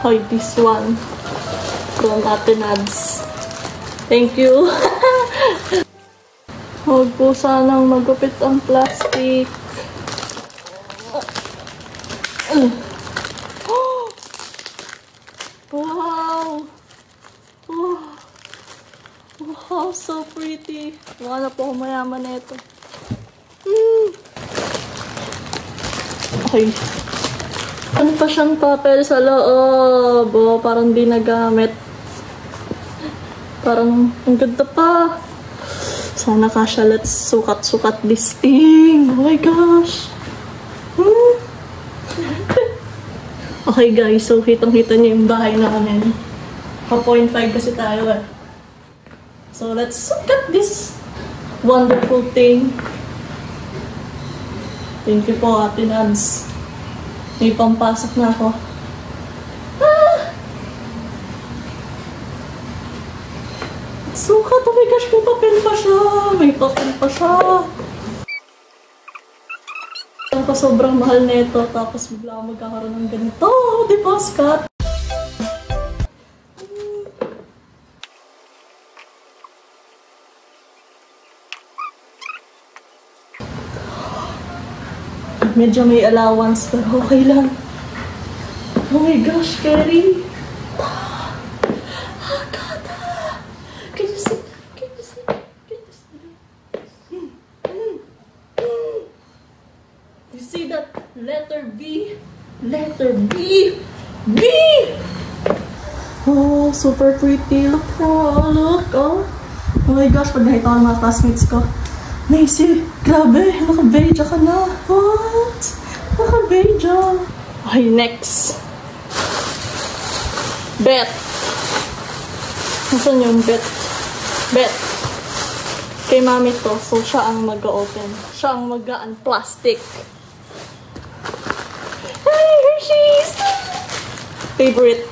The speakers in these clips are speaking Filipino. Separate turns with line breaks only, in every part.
Hoy, this one. From Ate Nads. Thank you. Huwag po sanang magupit ang plastic. Wow! Wow, so pretty. Wala po akong mayaman na ito. Okay. Ano pa siyang papel sa loob? Oh, parang di nagamit. Parang ang ganda pa. Sana kasha, let's sukat-sukat this thing. Oh my gosh. Okay guys, so hitang-hita niyo yung bahay namin. Pa 0.5 kasi tayo eh. So let's sukat this wonderful thing. Thank you po, Ate Nads. May pampasok na ako. Sukat! Oh my gosh, may papel pa siya! May papel pa siya! Ang sobrang mahal nito, tapos bigla magkakaroon ng ganito. Di ba, Scott? Medyo may allowance, pero okay lang. Oh my gosh, Kerry! You see that letter B? Letter B! B! Oh, super pretty. Look, oh, look, oh. Oh my gosh, pag nakita ko ng mga classmates ko. Macy, grabe, naka-beige ka na. What? Naka-beige. Okay, next. Bet. Nasaan yung bet? Bet. Kay mami to, so siya ang mag-open. Siya ang mag-unplastic. Hi, Hershey's! Favorite.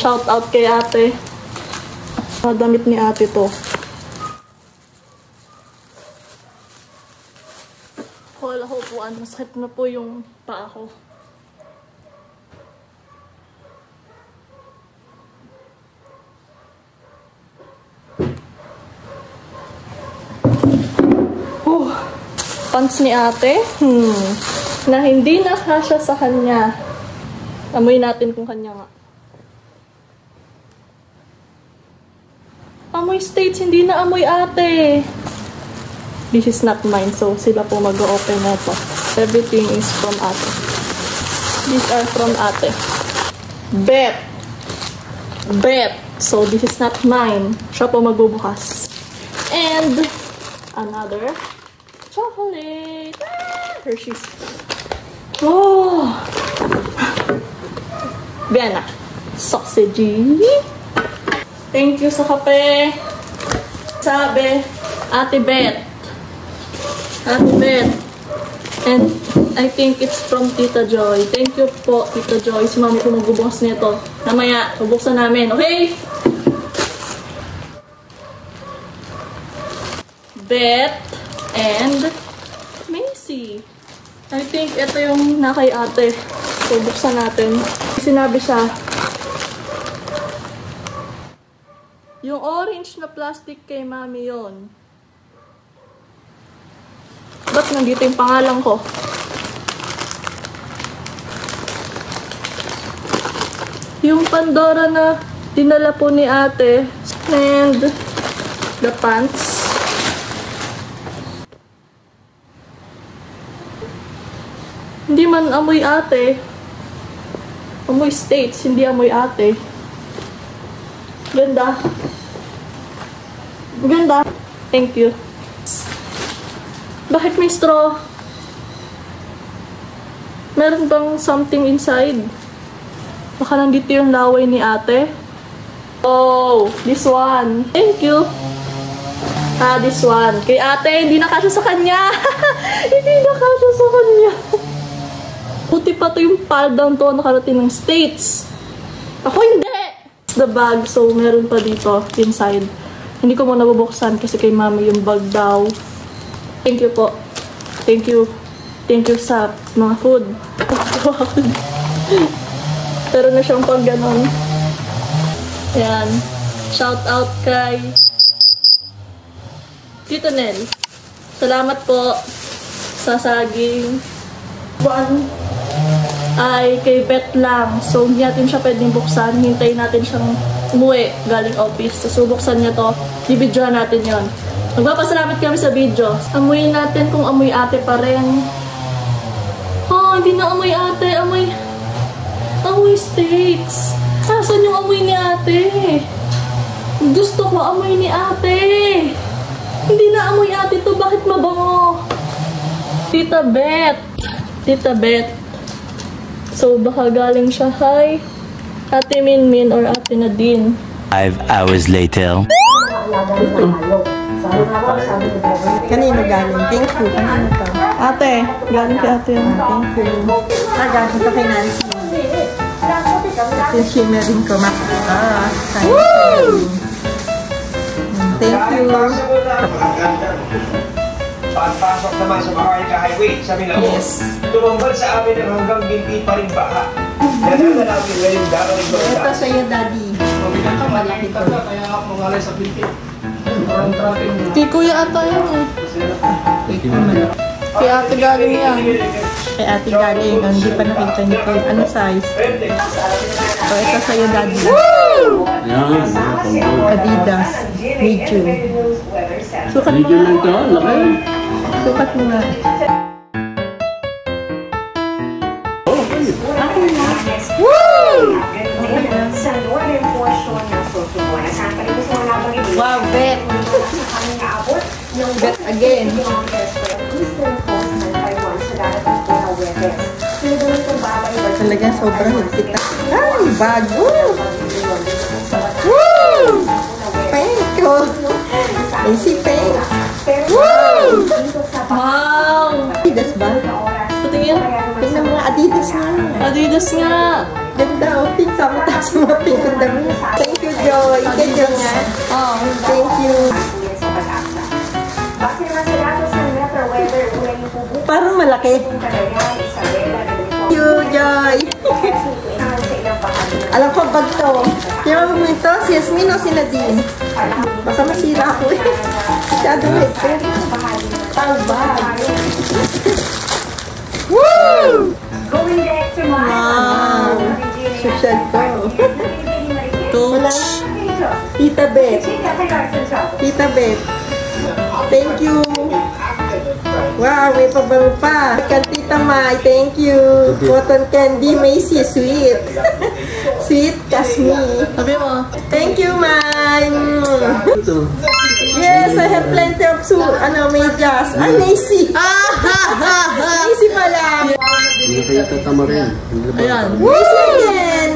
Shout out kay ate. Damit ni ate to. Wala ko puan. Masakit na po yung paa ko. Pants ni ate. Na hindi na kasya sa kanya. Amoy natin kung kanya nga. Amoy States, hindi na amoy ate. This is not mine, so sila po mag-open na ito. Everything is from ate. These are from ate. Bet. Bet. So this is not mine. Siya po magbubukas. And another chocolate. Hershey's. Oh. Vienna. Sausage. Thank you sa kape. Sabi, Ate Bet. Ate Bet. And I think it's from Tita Joy. Thank you po, Tita Joy. Si mami ko magbubukas nito. Namaya, bubuksan namin. Okay? Bet and Macy. I think ito yung nakay ate. So, buksan natin. Sinabi siya, yung orange na plastic kay mami yon. Ba't nandito yung pangalan ko? Yung Pandora na dinala po ni ate. And the pants. Hindi man amoy ate. Amoy States, hindi amoy ate. Ganda. Ganda. Thank you. Bakit may straw? Meron bang something inside? Baka nandito yung laway ni ate. Oh, this one. Thank you. Ah, this one. Kay ate, hindi na kasya sa kanya. Hindi na kasya sa kanya. Puti pa to yung paldown to nakarating ng States. Ako hindi. The bag, so meron pa dito inside. Hindi ko muna bubuksan kasi kay mami yung bag daw. Thank you po. Thank you. thank you sa mga food. Pero na siyang pag ganon. Ayan. Shout out kay Tito Nel. Salamat po sa saging. One ay kay Bet lang. So, hindi natin siya pwedeng buksan. Hintayin natin siyang umuwi galing office. So, buksan niya to. Bibidyohan natin yon. Magpapasalamat kami sa video. Amuyin natin kung amoy ate pa rin. Oh, hindi na amoy ate. Amoy steaks. Asan yung amoy ni ate? Gusto ko amoy ni ate. Hindi na amoy ate to. Bakit mabango? Tita Bet. Tita Bet. So, baka galing siya kay Ate Minmin or Ate Nadine.
5 hours later.
Kanino galing? Thank you. Kanino to?
Ate, galing kay ate yun.
Thank you. Galing to kay Nancy. Yung shimmering ko. Thank you.
Pagpasok naman sa Maharlika Highway sa Mindanao,
Yes.
tumambal sa amin ng hanggang binti pa rin baha. Nadala namin ngayong darating ko.
Ito sa'yo, Daddy. Malaki to.
Kay kuya ata yun eh. Kay ate galing yan.
Kay ate galing. Hindi pa nakita niyo ko. Ano size? So, ito sa'yo, Daddy. Adidas. Medium. Sukat mo nga. Sukat mo nga. Okay na. Woo!
Sa northern portion ng Sorsogon, saan pa rin gusto mo nabagay?
Wow, bet. Bet again.
Eastern coast ng Taiwan sa darating po na weather. Pinagawin kong babay
Talaga sobrang higpit. Ay, bago! Woo! Thank you! Easy pink! Woo!
Wow!
Adidas ba?
Patingin.
Tingnan mo, Adidas nga.
Adidas nga.
Ganda, oh. Pink. Tama-tama sa mga pink ang dami. Thank you, Joy. Ganyan nga.
Oh.
Thank you.
sa pag-asa. Base naman sa datos ng Metro Weather, ulan yung pubuka
Parang malaki.
ng Cagayan, Isabela,
Thank you, Joy.
naman sa ilang bahagi ng
Alam ko, bag to. Kaya mo ito, si Yasmin o si Nadine? Baka masira ako eh. Masyadong higpit. Ang bag. Woo!
Going the extra mile.
Wow! Social ko.
Coach.
Tita Bet. Tita Bet. Thank you. Wow, may pabango pa. Kay Tita Mai, thank you. Cotton candy, Macy, sweet. Sweet, Kasmi.
Sabi mo.
Thank you, Mai. Yes, I have plenty of medyas. Ah, Macy. Macy pala.
Ayan.
Macy again.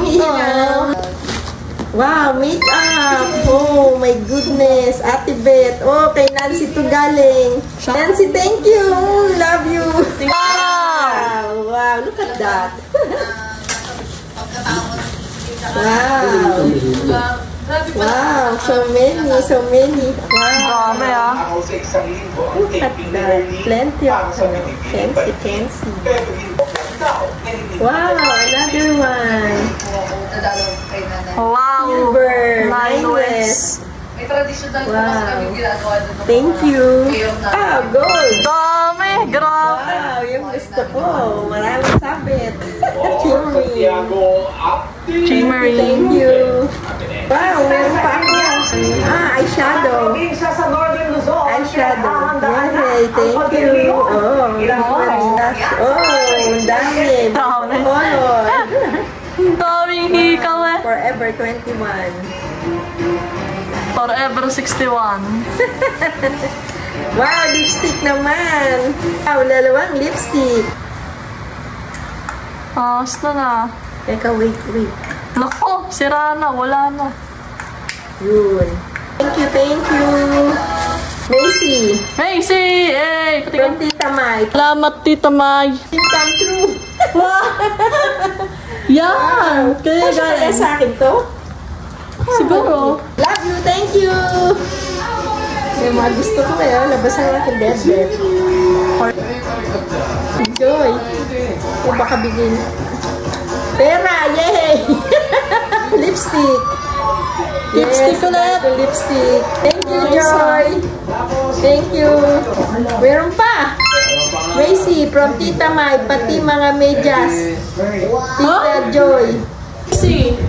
Yeah. Wow, makeup! Oh my goodness! Ate Bet! Oh, kay Nancy to galing! Nancy, thank you! Love you! Wow! Wow! Look at that! Wow! Wow! So many! So many! Wow!
Dami ah.
Look at that! Plenty of fancy! Wow! Another one!
Wow.
Silver!
Nine
Mindless!
ways.
May traditional po kasi kami ginagawa doon.
Thank you! Ah, gold!
Dami. Grabe.
Wow, yung gusto ko. Maraming sabit. Chimney.
Chimery.
Thank you. Wow, meron pa ako. Ah, eyeshadow. Eyeshadow. Yay, thank you. Oh, ang dami.
Dami.
Color.
Ang daming hikaw eh.
Forever 21.
Forever 61.
Wow, lipstick naman. Wow, lalawang lipstick.
Basta na.
Teka, wait.
Nako, sira na. Wala na.
Yun. Thank you. Macy.
Macy! Hey!
From Tita Mai.
Salamat, Tita May.
Dream come true.
Yan! Kaya
Kasi kaya
galing.
sa akin to?
Siguro.
Love you, thank you. Yung mga gusto ko ngayon, labas ang aking bed. Joy. O baka bigyan. Pera! Yay! Lipstick.
Lipstick ulit.
Lipstick. Thank you, Joy. Thank you. Meron pa. Macy from Tita Mai, pati mga medyas. Tita Joy.
See,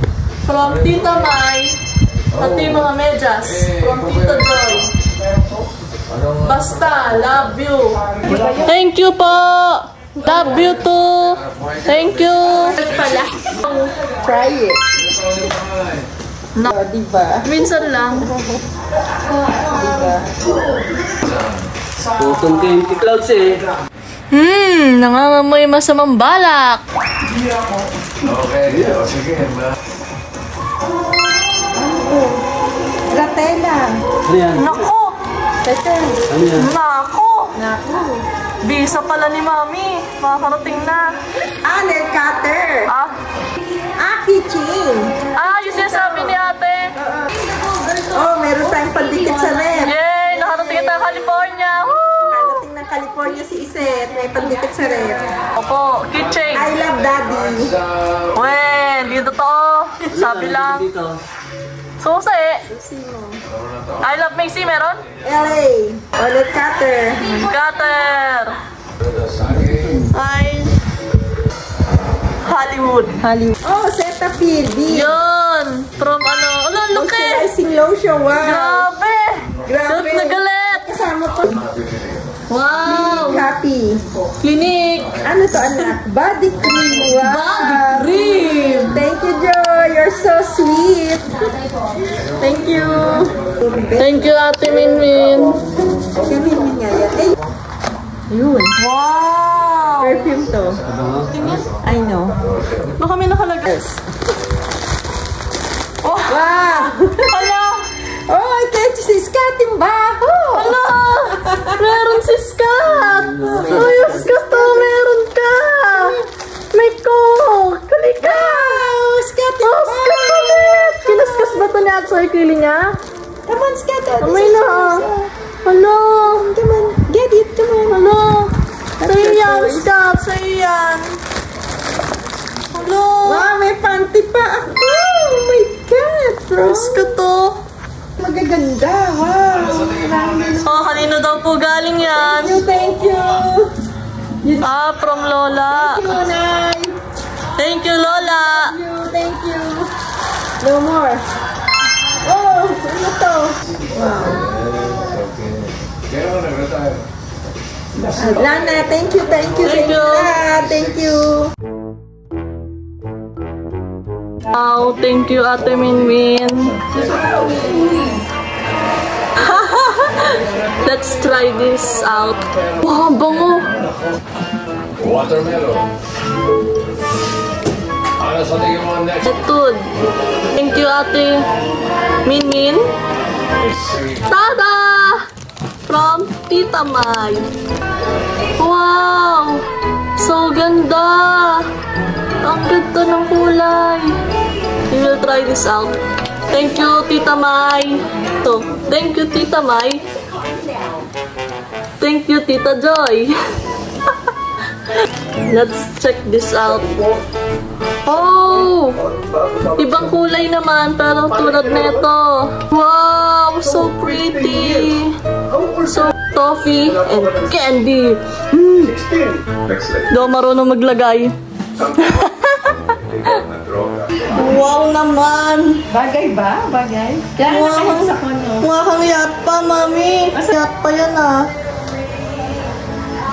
from Tita Mai, pati mga medyas, from Tita Joy. Basta, love you. Thank you po. Love you too. Thank you.
Pala. Try it.
No.
Diba?
Minsan lang.
Diba?
Tutong kayo yung clouds eh.
Nangangamoy masamang balak.
Okay, sige.
Gratela.
Ano yan?
Nako!
Teka.
Ano yan?
Nako!
Naku.
Bisa pala ni Mami. Makakarating na.
Nail cutter. Keychain.
Yung sinasabi ni ate.
Oh, meron tayong pandikit sa rep.
Yay! Nakarating tayo California. Woo!
Nakarating ng California si Iset. May pandikit sa rep.
Opo, keychain.
I love daddy.
Wen, dito to. Sabi lang.
Dito.
Susi.
Sino?
I love Macy, meron?
LA. Nail cutter.
Cutter. Ay. Hollywood.
Oh, Cetaphil.
Yun. From ano? Ano, laki.
Moisturizing lotion. Wow.
Grabe.
Grabe.
Galit na galit.
Kasama ko.
Wow.
Happy.
Clinique.
Ano to, anak? Body cream. Wow.
Body cream.
Thank you, Joy. You're so sweet. Thank you.
Thank you, Ate Minmin.
Kami nga yan. Ay. Yun.
Wow.
Perfume to. I know.
Baka may nakalagay. Oh.
Wow.
Hala.
Oh, I can't see Scating baho.
Hala. Meron si Scat. Ayos ka to. Meron ka. May coke. Kalika.
Wow, Scating
Oh, Scat ulit. Kinaskas ba ito ni Ate sa ikili niya?
Come on, Scat.
Amay na. Hala.
Come on. Get it. Come on.
Hala. Sa'yo yan, Scat. Sa'yo yan. Hala.
Wow, may panty pa ako. Oh my God.
Rose ka to.
Magaganda. Wow.
Oh, kanino daw po galing yan?
Thank you.
From Lola.
Thank you, Nay.
Thank you, Lola.
Thank you. No more. Oh, ano to? Wow. Lana, thank you.
Thank you.
Thank you.
Wow, thank you, Ate Minmin. Let's try this out. Wow, ang bango.
Watermelon. Ano sa tingin mo next?
Betud. Thank you, Ate Minmin. Tada! From Tita Mai. Wow! So ganda! Ang ganda ng kulay. We will try this out. Thank you, Tita Mai. So, thank you, Tita Mai. Thank you, Tita Joy. Let's check this out. Oh! Ibang kulay naman, pero tulad nito. Wow! So pretty! So toffee and candy. Daw marunong maglagay. Wow naman!
Bagay ba? Bagay?
Mukha kang yat pa, Mami. Yat pa yan, ah.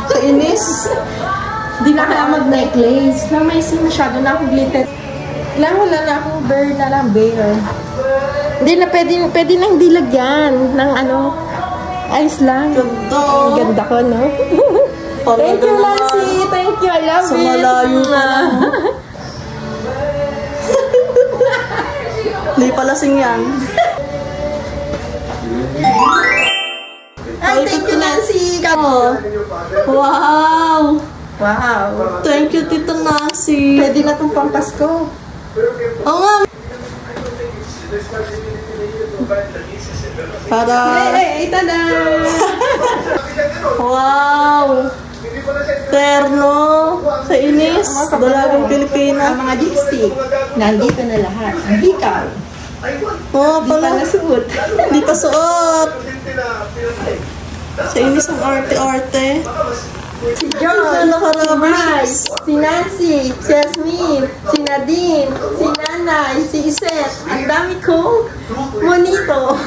Kainis.
Hindi na kaya mag-necklace. Na may masyado na akong glitter. Wala na akong bear na lang, bear. Hindi na, pwede nang dilagyan ng ano, ayos lang.
Ganda.
Ang ganda ko, no? Thank you, Lancy. Thank you. I love
Sa
it.
malayo na. Hindi pala sing yan.
Ay, thank you, Nancy.
Oh. Wow!
Wow.
Thank you, Tita Nancy.
Pwede na itong pampasko.
Oo nga. Para...
Hey, tada!
Wow! Terno. Kainis. Dalagang Pilipina.
Ang mga lipstick, nandito na lahat. Ikaw,
Oo
di pa
pala.
nasuot.
Di pa suot. Kainis ang arte-arte.
Si John,
Nakarubber
si Mike,
shoes.
si Nancy, si Jasmine, si Nadine, si Nanay, si Iset. Ang dami kong monito.